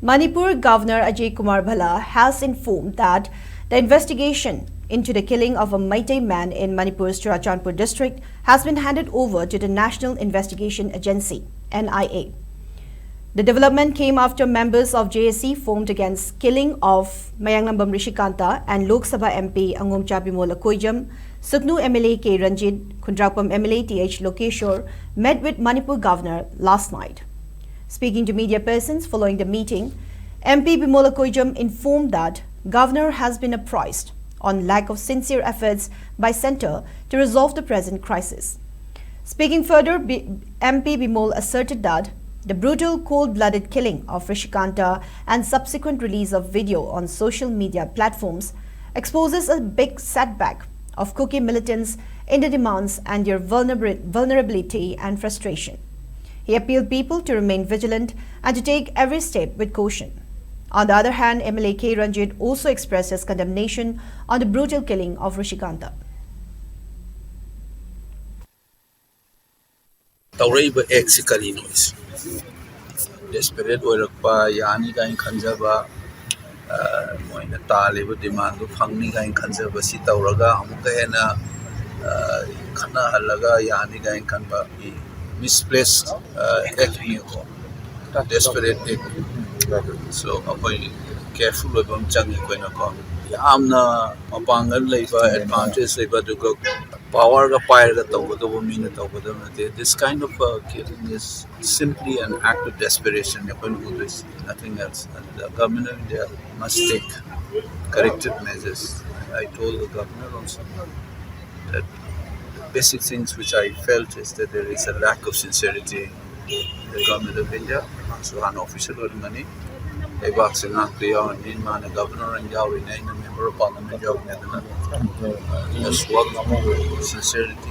Manipur Governor Ajay Kumar Bhalla has informed that the investigation into the killing of a Meitei man in Manipur's Churachandpur district has been handed over to the National Investigation Agency, NIA. The development came after members of JSC formed against killing of Mayangnambam Rishikanta and Lok Sabha MP Angomcha Bimol Akoijam, Suknu MLA K. Ranjit, Khundrakpam MLA TH Lokeshwar met with Manipur Governor last night. Speaking to media persons following the meeting, MP Bimol Akoijam informed that Governor has been apprised on lack of sincere efforts by Centre to resolve the present crisis. Speaking further, MP Bimol asserted that the brutal, cold-blooded killing of Rishikanta and subsequent release of video on social media platforms exposes a big setback of Kuki militants in their demands and their vulnerability and frustration. He appealed people to remain vigilant and to take every step with caution. On the other hand, MLA K. Ranjit also expressed his condemnation on the brutal killing of Rishikanta. Desperate oirakpa yani kain khanjaba moina talibu demand du phangni kain khanjaba si tawraga amuka hena khana halaga yani kain khanba misplaced act ni ko desperate act so apoi careful obam changi ko na ko yamna mapangal leiba advantage leiba du ko power ga pair ga tawga mina tawga this kind of killing is simply an act of desperation. Nothing else. And the government of India must take corrective measures. I told the governor also that the basic things which I felt is that there is a lack of sincerity in the government of India. So an official or money. I work in the governor and a member of parliament job. Just work sincerity.